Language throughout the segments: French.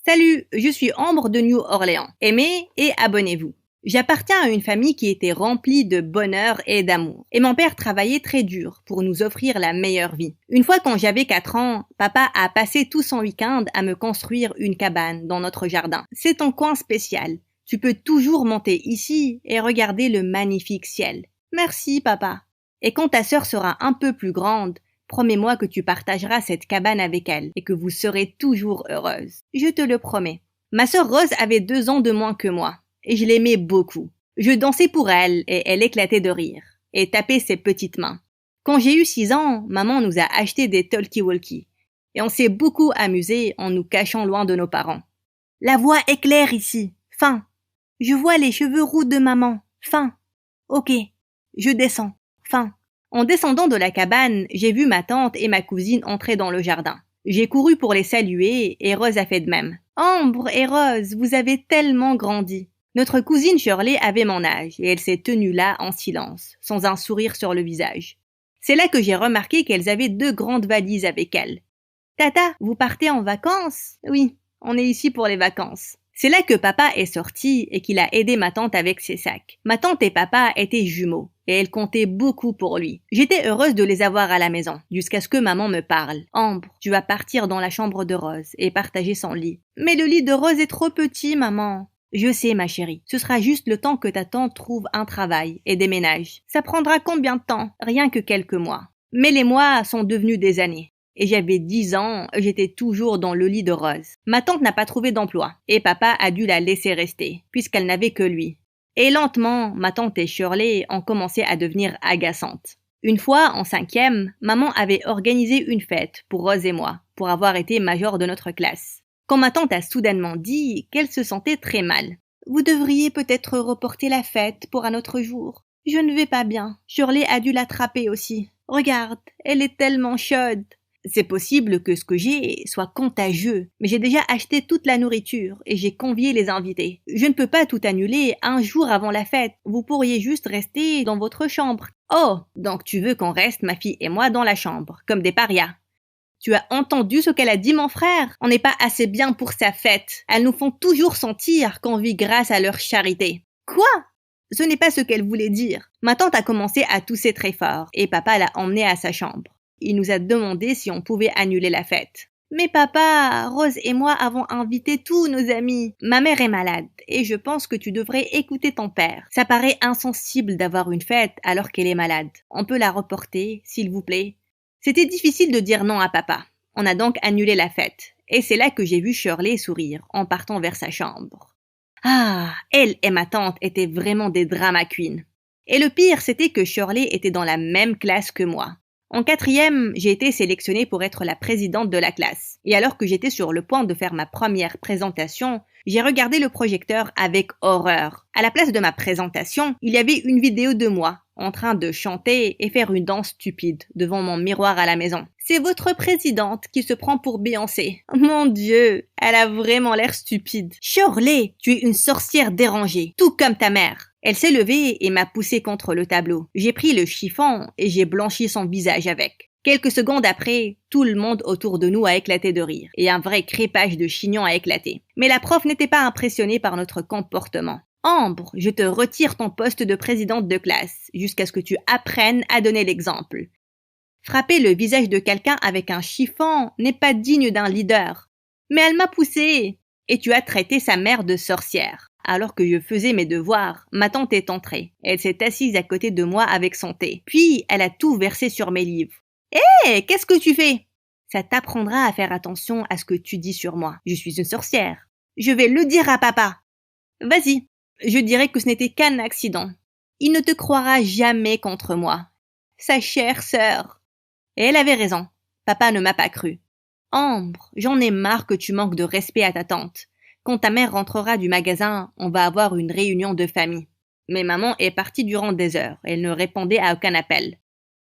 Salut, je suis Ambre de New Orleans. Aimez et abonnez-vous. J'appartiens à une famille qui était remplie de bonheur et d'amour. Et mon père travaillait très dur pour nous offrir la meilleure vie. Une fois quand j'avais 4 ans, papa a passé tout son week-end à me construire une cabane dans notre jardin. C'est un coin spécial. Tu peux toujours monter ici et regarder le magnifique ciel. Merci, papa. Et quand ta sœur sera un peu plus grande, promets-moi que tu partageras cette cabane avec elle et que vous serez toujours heureuse. Je te le promets. Ma sœur Rose avait 2 ans de moins que moi et je l'aimais beaucoup. Je dansais pour elle et elle éclatait de rire et tapait ses petites mains. Quand j'ai eu 6 ans, maman nous a acheté des talkie-walkie et on s'est beaucoup amusé en nous cachant loin de nos parents. La voix est claire ici. Fin. Je vois les cheveux roux de maman. Fin. Ok. Je descends. Fin. En descendant de la cabane, j'ai vu ma tante et ma cousine entrer dans le jardin. J'ai couru pour les saluer et Rose a fait de même. Ambre et Rose, vous avez tellement grandi. Notre cousine Shirley avait mon âge et elle s'est tenue là en silence, sans un sourire sur le visage. C'est là que j'ai remarqué qu'elles avaient 2 grandes valises avec elles. Tata, vous partez en vacances? Oui, on est ici pour les vacances. C'est là que papa est sorti et qu'il a aidé ma tante avec ses sacs. Ma tante et papa étaient jumeaux et elles comptaient beaucoup pour lui. J'étais heureuse de les avoir à la maison, jusqu'à ce que maman me parle. Ambre, tu vas partir dans la chambre de Rose et partager son lit. Mais le lit de Rose est trop petit, maman. Je sais, ma chérie. Ce sera juste le temps que ta tante trouve un travail et déménage. Ça prendra combien de temps? Rien que quelques mois. Mais les mois sont devenus des années. Et j'avais 10 ans, j'étais toujours dans le lit de Rose. Ma tante n'a pas trouvé d'emploi, et papa a dû la laisser rester, puisqu'elle n'avait que lui. Et lentement, ma tante et Shirley ont commencé à devenir agaçantes. Une fois, en 5e, maman avait organisé une fête pour Rose et moi, pour avoir été major de notre classe. Quand ma tante a soudainement dit qu'elle se sentait très mal. « Vous devriez peut-être reporter la fête pour un autre jour. Je ne vais pas bien. Shirley a dû l'attraper aussi. Regarde, elle est tellement chaude. » C'est possible que ce que j'ai soit contagieux, mais j'ai déjà acheté toute la nourriture et j'ai convié les invités. Je ne peux pas tout annuler un jour avant la fête. Vous pourriez juste rester dans votre chambre. Oh, donc tu veux qu'on reste, ma fille et moi, dans la chambre, comme des parias. Tu as entendu ce qu'elle a dit, mon frère? On n'est pas assez bien pour sa fête. Elles nous font toujours sentir qu'on vit grâce à leur charité. Quoi? Ce n'est pas ce qu'elle voulait dire. Ma tante a commencé à tousser très fort et papa l'a emmenée à sa chambre. Il nous a demandé si on pouvait annuler la fête. Mais papa, Rose et moi avons invité tous nos amis. Ma mère est malade et je pense que tu devrais écouter ton père. Ça paraît insensible d'avoir une fête alors qu'elle est malade. On peut la reporter, s'il vous plaît. C'était difficile de dire non à papa. On a donc annulé la fête. Et c'est là que j'ai vu Shirley sourire en partant vers sa chambre. Ah, elle et ma tante étaient vraiment des drama queens. Et le pire, c'était que Shirley était dans la même classe que moi. En 4e, j'ai été sélectionnée pour être la présidente de la classe. Et alors que j'étais sur le point de faire ma première présentation, j'ai regardé le projecteur avec horreur. À la place de ma présentation, il y avait une vidéo de moi, en train de chanter et faire une danse stupide devant mon miroir à la maison. C'est votre présidente qui se prend pour Beyoncé. Mon Dieu, elle a vraiment l'air stupide. Shirley, tu es une sorcière dérangée, tout comme ta mère. Elle s'est levée et m'a poussé contre le tableau. J'ai pris le chiffon et j'ai blanchi son visage avec. Quelques secondes après, tout le monde autour de nous a éclaté de rire et un vrai crépage de chignons a éclaté. Mais la prof n'était pas impressionnée par notre comportement. Ambre, je te retire ton poste de présidente de classe jusqu'à ce que tu apprennes à donner l'exemple. Frapper le visage de quelqu'un avec un chiffon n'est pas digne d'un leader. Mais elle m'a poussée. Et tu as traité sa mère de sorcière. Alors que je faisais mes devoirs, ma tante est entrée. Elle s'est assise à côté de moi avec son thé. Puis, elle a tout versé sur mes livres. Hé, qu'est-ce que tu fais? Ça t'apprendra à faire attention à ce que tu dis sur moi. Je suis une sorcière. Je vais le dire à papa. Vas-y. Je dirais que ce n'était qu'un accident. Il ne te croira jamais contre moi. Sa chère sœur. Et elle avait raison. Papa ne m'a pas cru. Ambre, j'en ai marre que tu manques de respect à ta tante. Quand ta mère rentrera du magasin, on va avoir une réunion de famille. Mais maman est partie durant des heures. Elle ne répondait à aucun appel.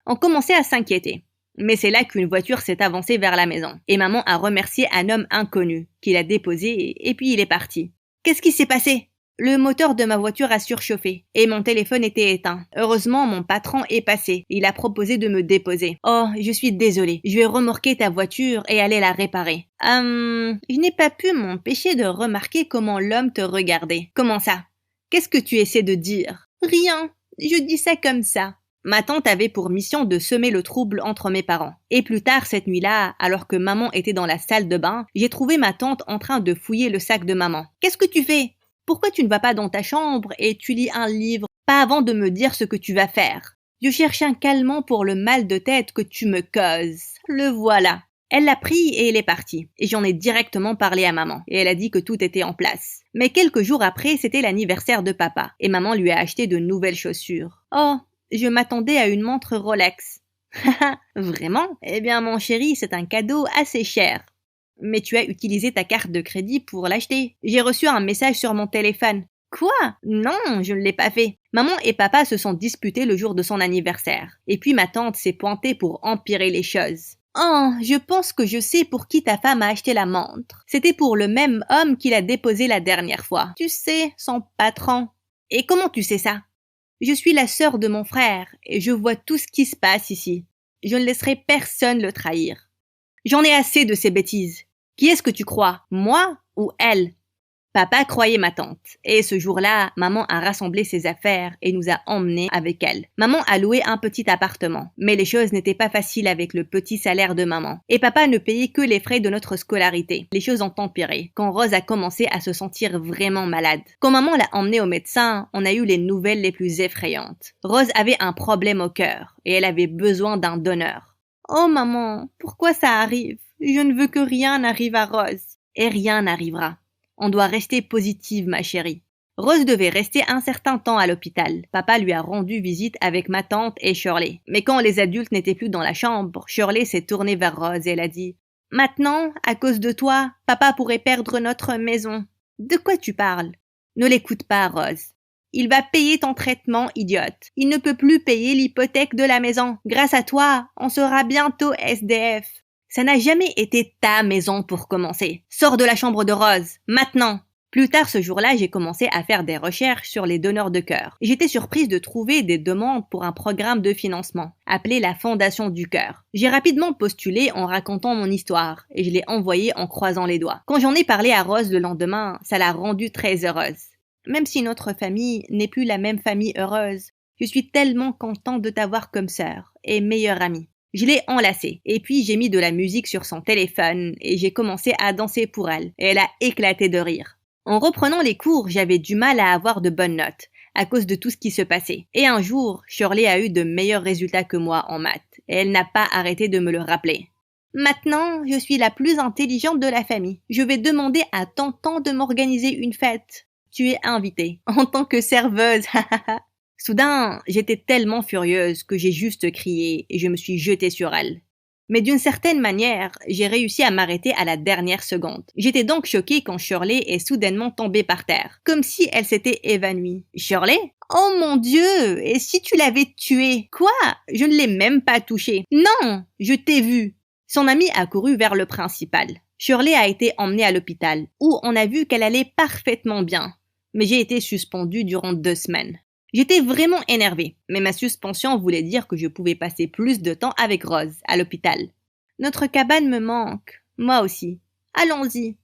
On commençait à s'inquiéter. Mais c'est là qu'une voiture s'est avancée vers la maison. Et maman a remercié un homme inconnu, qui l'a déposé et puis il est parti. Qu'est-ce qui s'est passé? Le moteur de ma voiture a surchauffé et mon téléphone était éteint. Heureusement, mon patron est passé. Il a proposé de me déposer. Oh, je suis désolée. Je vais remorquer ta voiture et aller la réparer. Je n'ai pas pu m'empêcher de remarquer comment l'homme te regardait. Comment ça? Qu'est-ce que tu essaies de dire? Rien. Je dis ça comme ça. Ma tante avait pour mission de semer le trouble entre mes parents. Et plus tard cette nuit-là, alors que maman était dans la salle de bain, j'ai trouvé ma tante en train de fouiller le sac de maman. Qu'est-ce que tu fais? Pourquoi tu ne vas pas dans ta chambre et tu lis un livre, pas avant de me dire ce que tu vas faire? Je cherche un calmant pour le mal de tête que tu me causes. Le voilà. Elle l'a pris et elle est partie. Et j'en ai directement parlé à maman. Et elle a dit que tout était en place. Mais quelques jours après, c'était l'anniversaire de papa. Et maman lui a acheté de nouvelles chaussures. Oh, je m'attendais à une montre Rolex. Vraiment? Eh bien, mon chéri, c'est un cadeau assez cher. Mais tu as utilisé ta carte de crédit pour l'acheter. J'ai reçu un message sur mon téléphone. Quoi? Non, je ne l'ai pas fait. Maman et papa se sont disputés le jour de son anniversaire. Et puis ma tante s'est pointée pour empirer les choses. Oh, je pense que je sais pour qui ta femme a acheté la montre. C'était pour le même homme qui l'a déposée la dernière fois. Tu sais, son patron. Et comment tu sais ça? Je suis la sœur de mon frère et je vois tout ce qui se passe ici. Je ne laisserai personne le trahir. J'en ai assez de ces bêtises. Qui est-ce que tu crois, moi ou elle? Papa croyait ma tante. Et ce jour-là, maman a rassemblé ses affaires et nous a emmenés avec elle. Maman a loué un petit appartement. Mais les choses n'étaient pas faciles avec le petit salaire de maman. Et papa ne payait que les frais de notre scolarité. Les choses ont empiré quand Rose a commencé à se sentir vraiment malade. Quand maman l'a emmenée au médecin, on a eu les nouvelles les plus effrayantes. Rose avait un problème au cœur et elle avait besoin d'un donneur. Oh maman, pourquoi ça arrive? Je ne veux que rien n'arrive à Rose. Et rien n'arrivera. On doit rester positive, ma chérie. Rose devait rester un certain temps à l'hôpital. Papa lui a rendu visite avec ma tante et Shirley. Mais quand les adultes n'étaient plus dans la chambre, Shirley s'est tournée vers Rose et elle a dit « Maintenant, à cause de toi, papa pourrait perdre notre maison. » De quoi tu parles? Ne l'écoute pas, Rose. Il va payer ton traitement, idiote. Il ne peut plus payer l'hypothèque de la maison. Grâce à toi, on sera bientôt SDF. Ça n'a jamais été ta maison pour commencer. Sors de la chambre de Rose, maintenant. Plus tard ce jour-là, j'ai commencé à faire des recherches sur les donneurs de cœur. J'étais surprise de trouver des demandes pour un programme de financement, appelé la Fondation du Cœur. J'ai rapidement postulé en racontant mon histoire, et je l'ai envoyé en croisant les doigts. Quand j'en ai parlé à Rose le lendemain, ça l'a rendue très heureuse. Même si notre famille n'est plus la même famille heureuse, je suis tellement contente de t'avoir comme sœur et meilleure amie. Je l'ai enlacée, et puis j'ai mis de la musique sur son téléphone, et j'ai commencé à danser pour elle, et elle a éclaté de rire. En reprenant les cours, j'avais du mal à avoir de bonnes notes, à cause de tout ce qui se passait. Et un jour, Shirley a eu de meilleurs résultats que moi en maths, et elle n'a pas arrêté de me le rappeler. Maintenant, je suis la plus intelligente de la famille. Je vais demander à tonton de m'organiser une fête. Tu es invitée, en tant que serveuse, Soudain, j'étais tellement furieuse que j'ai juste crié et je me suis jetée sur elle. Mais d'une certaine manière, j'ai réussi à m'arrêter à la dernière seconde. J'étais donc choquée quand Shirley est soudainement tombée par terre, comme si elle s'était évanouie. Shirley? Oh mon Dieu! Et si tu l'avais tuée? Quoi? Je ne l'ai même pas touchée. Non! Je t'ai vue. Son amie a couru vers le principal. Shirley a été emmenée à l'hôpital, où on a vu qu'elle allait parfaitement bien. Mais j'ai été suspendue durant 2 semaines. J'étais vraiment énervée, mais ma suspension voulait dire que je pouvais passer plus de temps avec Rose, à l'hôpital. Notre cabane me manque. Moi aussi. Allons-y.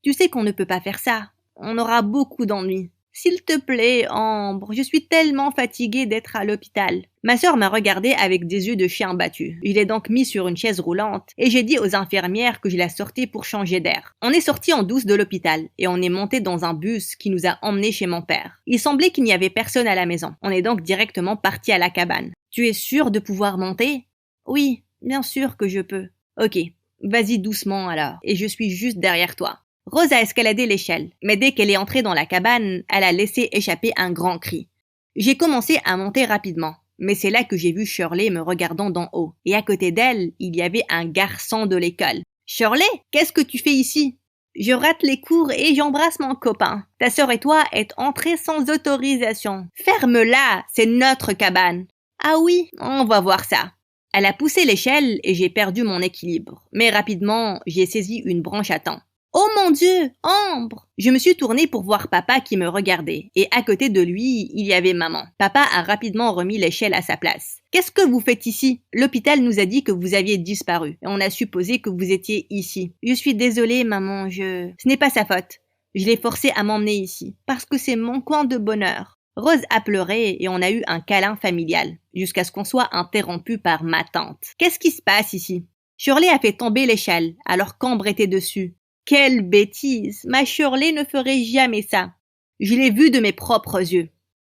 Tu sais qu'on ne peut pas faire ça. On aura beaucoup d'ennuis. S'il te plaît, Ambre, je suis tellement fatiguée d'être à l'hôpital. Ma sœur m'a regardée avec des yeux de chien battu. Je l'ai donc mis sur une chaise roulante et j'ai dit aux infirmières que je la sortais pour changer d'air. On est sortis en douce de l'hôpital et on est monté dans un bus qui nous a emmenés chez mon père. Il semblait qu'il n'y avait personne à la maison. On est donc directement partis à la cabane. Tu es sûre de pouvoir monter? Oui, bien sûr que je peux. Ok, vas-y doucement alors, et je suis juste derrière toi. Rose a escaladé l'échelle, mais dès qu'elle est entrée dans la cabane, elle a laissé échapper un grand cri. J'ai commencé à monter rapidement, mais c'est là que j'ai vu Shirley me regardant d'en haut, et à côté d'elle, il y avait un garçon de l'école. « Shirley, qu'est-ce que tu fais ici ?» « Je rate les cours et j'embrasse mon copain. Ta sœur et toi êtes entrés sans autorisation. Ferme-la, c'est notre cabane. »« Ah oui, on va voir ça. » Elle a poussé l'échelle et j'ai perdu mon équilibre, mais rapidement, j'ai saisi une branche à thym. Oh mon Dieu, Ambre! Je me suis tournée pour voir papa qui me regardait, et à côté de lui, il y avait maman. Papa a rapidement remis l'échelle à sa place. Qu'est-ce que vous faites ici? L'hôpital nous a dit que vous aviez disparu, et on a supposé que vous étiez ici. Je suis désolée, maman, Ce n'est pas sa faute. Je l'ai forcé à m'emmener ici, parce que c'est mon coin de bonheur. Rose a pleuré et on a eu un câlin familial, jusqu'à ce qu'on soit interrompu par ma tante. Qu'est-ce qui se passe ici? Shirley a fait tomber l'échelle, alors qu'Ambre était dessus. Quelle bêtise! Ma Shirley ne ferait jamais ça. Je l'ai vu de mes propres yeux.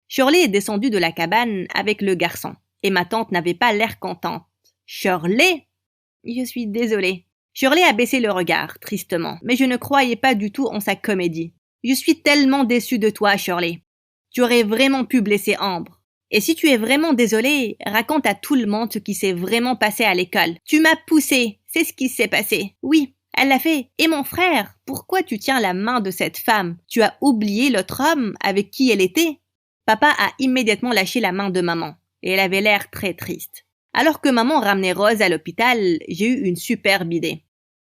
Shirley est descendue de la cabane avec le garçon, et ma tante n'avait pas l'air contente. Shirley? Je suis désolée. Shirley a baissé le regard, tristement, mais je ne croyais pas du tout en sa comédie. Je suis tellement déçue de toi, Shirley. Tu aurais vraiment pu blesser Ambre. Et si tu es vraiment désolée, raconte à tout le monde ce qui s'est vraiment passé à l'école. Tu m'as poussée, c'est ce qui s'est passé. Oui. Elle l'a fait. Et mon frère, pourquoi tu tiens la main de cette femme? Tu as oublié l'autre homme avec qui elle était? Papa a immédiatement lâché la main de maman, et elle avait l'air très triste. Alors que maman ramenait Rose à l'hôpital, j'ai eu une superbe idée.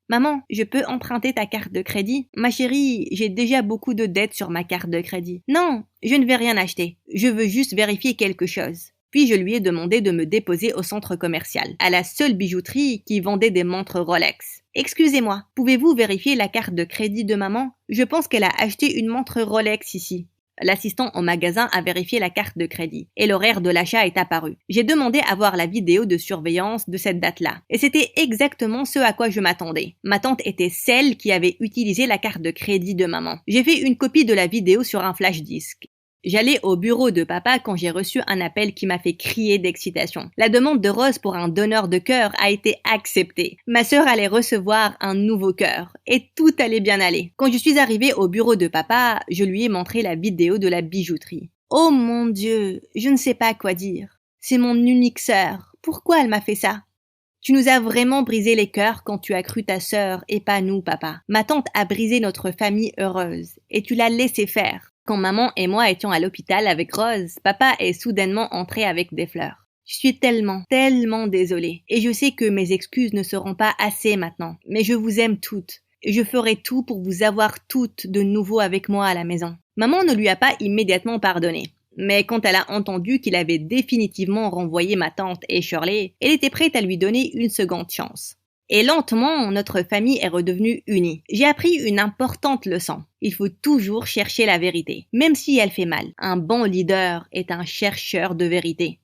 Maman, je peux emprunter ta carte de crédit? Ma chérie, j'ai déjà beaucoup de dettes sur ma carte de crédit. Non, je ne vais rien acheter. Je veux juste vérifier quelque chose. Puis je lui ai demandé de me déposer au centre commercial, à la seule bijouterie qui vendait des montres Rolex. Excusez-moi, pouvez-vous vérifier la carte de crédit de maman? Je pense qu'elle a acheté une montre Rolex ici. L'assistant au magasin a vérifié la carte de crédit et l'horaire de l'achat est apparu. J'ai demandé à voir la vidéo de surveillance de cette date-là et c'était exactement ce à quoi je m'attendais. Ma tante était celle qui avait utilisé la carte de crédit de maman. J'ai fait une copie de la vidéo sur un flash disque. J'allais au bureau de papa quand j'ai reçu un appel qui m'a fait crier d'excitation. La demande de Rose pour un donneur de cœur a été acceptée. Ma sœur allait recevoir un nouveau cœur et tout allait bien aller. Quand je suis arrivée au bureau de papa, je lui ai montré la vidéo de la bijouterie. Oh mon Dieu, je ne sais pas quoi dire. C'est mon unique sœur. Pourquoi elle m'a fait ça? Tu nous as vraiment brisé les cœurs quand tu as cru ta sœur et pas nous, papa. Ma tante a brisé notre famille heureuse et tu l'as laissé faire. Quand maman et moi étions à l'hôpital avec Rose, papa est soudainement entré avec des fleurs. Je suis tellement désolée. Et je sais que mes excuses ne seront pas assez maintenant. Mais je vous aime toutes. Et je ferai tout pour vous avoir toutes de nouveau avec moi à la maison. Maman ne lui a pas immédiatement pardonné. Mais quand elle a entendu qu'il avait définitivement renvoyé ma tante et Shirley, elle était prête à lui donner une seconde chance. Et lentement, notre famille est redevenue unie. J'ai appris une importante leçon. Il faut toujours chercher la vérité, même si elle fait mal. Un bon leader est un chercheur de vérité.